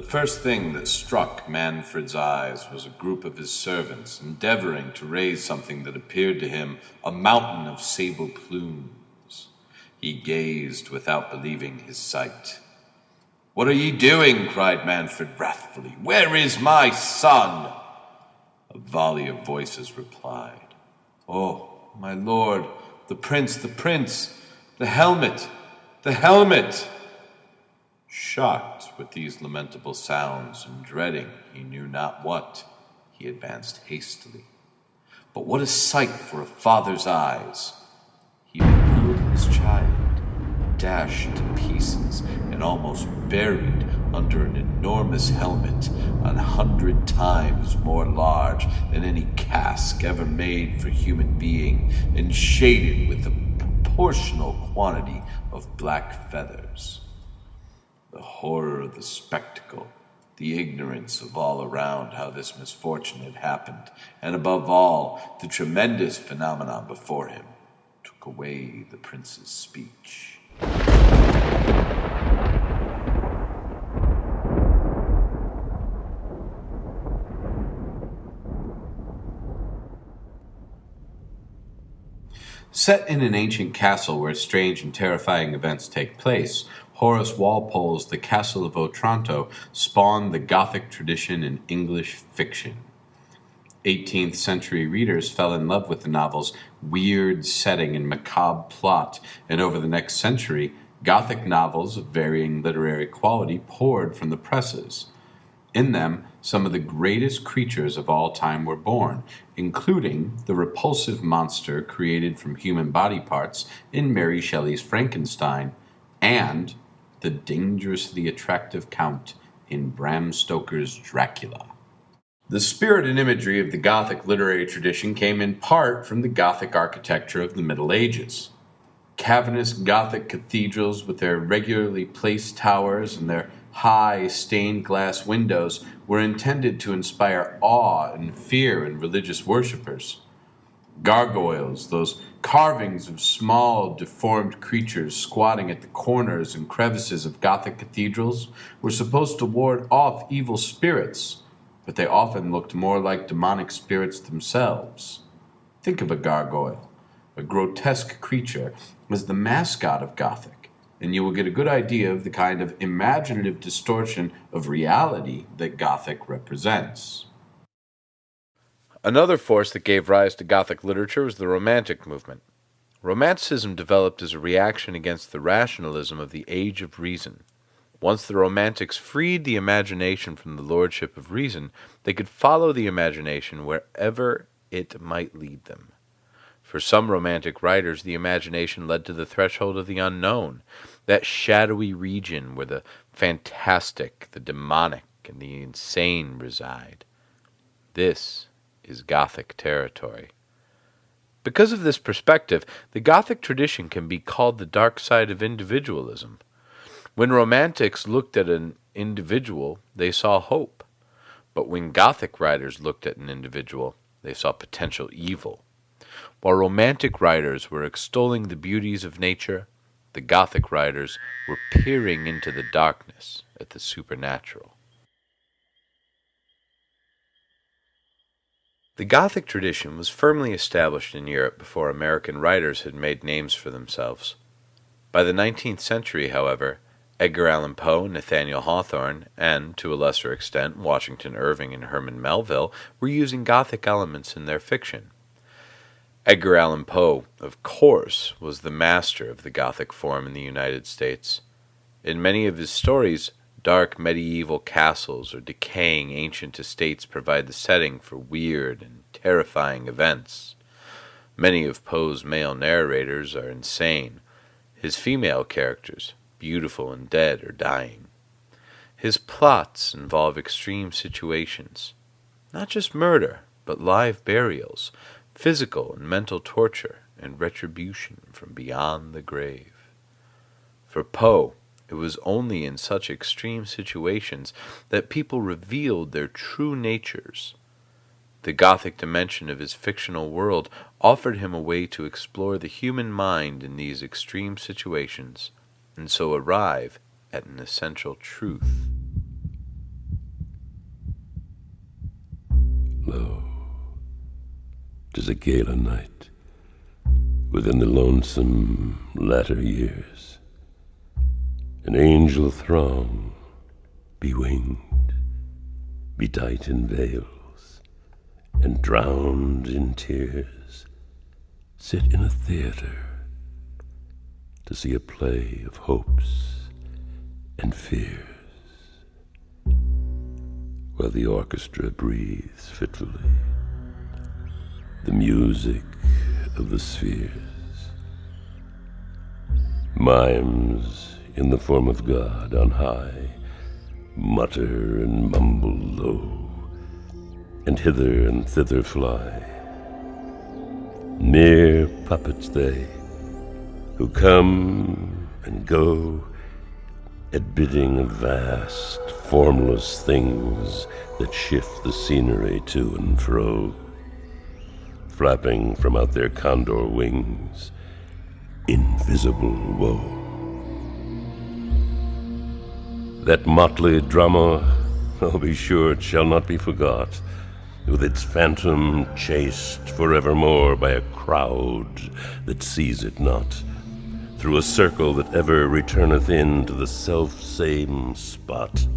first thing that struck Manfred's eyes was a group of his servants endeavoring to raise something that appeared to him a mountain of sable plumes. He gazed without believing his sight. "What are ye doing?" cried Manfred wrathfully. "Where is my son?" A volley of voices replied. "Oh, my lord, the prince, the helmet, the helmet!" Shocked with these lamentable sounds and dreading he knew not what, he advanced hastily. But what a sight for a father's eyes! He beheld his child dashed to pieces and almost buried under an enormous helmet 100 times more large than any casque ever made for human being, and shaded with a proportional quantity of black feathers. The horror of the spectacle, the ignorance of all around how this misfortune had happened, and above all, the tremendous phenomenon before him, took away the prince's speech. Set in an ancient castle where strange and terrifying events take place, Horace Walpole's The Castle of Otranto spawned the Gothic tradition in English fiction. 18th century readers fell in love with the novel's weird setting and macabre plot, and over the next century, Gothic novels of varying literary quality poured from the presses. In them, some of the greatest creatures of all time were born, including the repulsive monster created from human body parts in Mary Shelley's Frankenstein, and the dangerously attractive Count in Bram Stoker's Dracula. The spirit and imagery of the Gothic literary tradition came in part from the Gothic architecture of the Middle Ages. Cavernous Gothic cathedrals with their regularly placed towers and their high stained glass windows were intended to inspire awe and fear in religious worshippers. Gargoyles, those carvings of small, deformed creatures squatting at the corners and crevices of Gothic cathedrals, were supposed to ward off evil spirits, but they often looked more like demonic spirits themselves. Think of a gargoyle, a grotesque creature, as the mascot of Gothic, and you will get a good idea of the kind of imaginative distortion of reality that Gothic represents. Another force that gave rise to Gothic literature was the Romantic movement. Romanticism developed as a reaction against the rationalism of the Age of Reason. Once the Romantics freed the imagination from the lordship of reason, they could follow the imagination wherever it might lead them. For some Romantic writers, the imagination led to the threshold of the unknown, that shadowy region where the fantastic, the demonic, and the insane reside. This is Gothic territory. Because of this perspective, the Gothic tradition can be called the dark side of individualism. When Romantics looked at an individual, they saw hope. But when Gothic writers looked at an individual, they saw potential evil. While Romantic writers were extolling the beauties of nature, the Gothic writers were peering into the darkness at the supernatural. The Gothic tradition was firmly established in Europe before American writers had made names for themselves. By the 19th century, however, Edgar Allan Poe, Nathaniel Hawthorne, and, to a lesser extent, Washington Irving and Herman Melville were using Gothic elements in their fiction. Edgar Allan Poe, of course, was the master of the Gothic form in the United States. In many of his stories, dark medieval castles or decaying ancient estates provide the setting for weird and terrifying events. Many of Poe's male narrators are insane. His female characters, beautiful and dead or dying. His plots involve extreme situations, not just murder, but live burials, physical and mental torture, and retribution from beyond the grave. For Poe, it was only in such extreme situations that people revealed their true natures. The Gothic dimension of his fictional world offered him a way to explore the human mind in these extreme situations, and so arrive at an essential truth. 'Tis a gala night within the lonesome latter years. An angel throng, bewinged, bedight in veils, and drowned in tears, sit in a theater to see a play of hopes and fears, while the orchestra breathes fitfully the music of the spheres. Mimes in the form of God on high mutter and mumble low, and hither and thither fly. Mere puppets they, who come and go at bidding of vast, formless things that shift the scenery to and fro, flapping from out their condor wings invisible woe. That motley drama, oh, be sure it shall not be forgot, with its phantom chased forevermore by a crowd that sees it not, through a circle that ever returneth in to the self-same spot,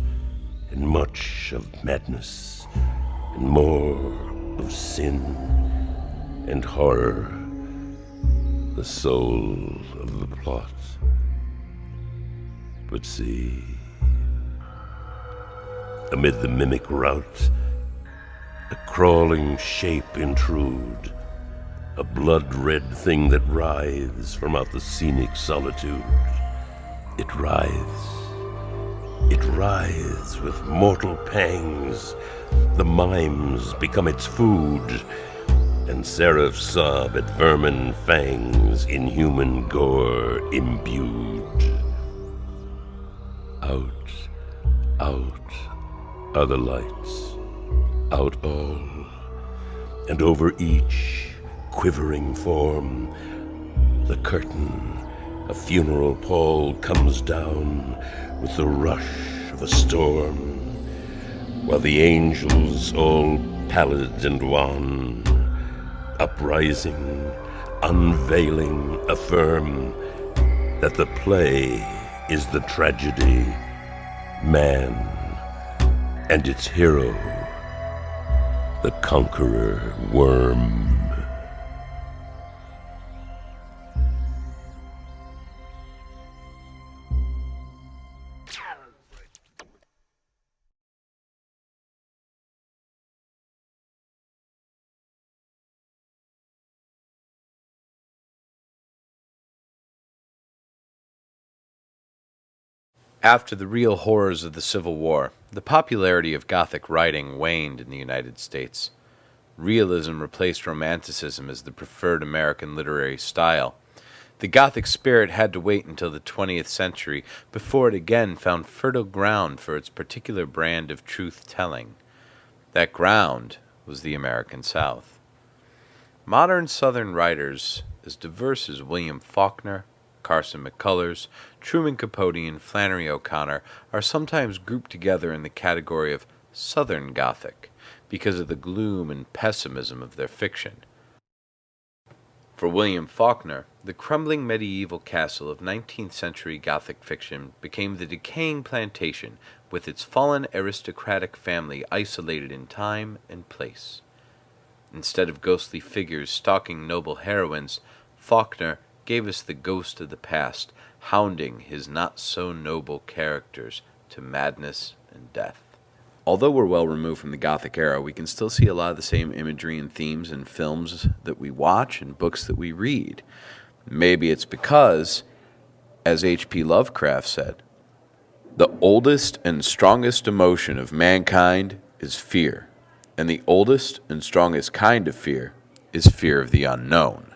and much of madness, and more of sin and horror, the soul of the plot. But see, amid the mimic rout, a crawling shape intrude, a blood-red thing that writhes from out the scenic solitude. It writhes with mortal pangs. The mimes become its food, and seraphs sob at vermin fangs in human gore imbued. Out, out are the lights, out all, and over each quivering form the curtain, a funeral pall, comes down with the rush of a storm, while the angels, all pallid and wan, uprising, unveiling, affirm that the play is the tragedy, man, and its hero, the conqueror worm. After the real horrors of the Civil War, the popularity of Gothic writing waned in the United States. Realism replaced Romanticism as the preferred American literary style. The Gothic spirit had to wait until the 20th century before it again found fertile ground for its particular brand of truth-telling. That ground was the American South. Modern Southern writers, as diverse as William Faulkner, Carson McCullers, Truman Capote, and Flannery O'Connor, are sometimes grouped together in the category of Southern Gothic because of the gloom and pessimism of their fiction. For William Faulkner, the crumbling medieval castle of 19th century Gothic fiction became the decaying plantation with its fallen aristocratic family isolated in time and place. Instead of ghostly figures stalking noble heroines, Faulkner gave us the ghost of the past, hounding his not-so-noble characters to madness and death. Although we're well removed from the Gothic era, we can still see a lot of the same imagery and themes in films that we watch and books that we read. Maybe it's because, as H.P. Lovecraft said, the oldest and strongest emotion of mankind is fear, and the oldest and strongest kind of fear is fear of the unknown.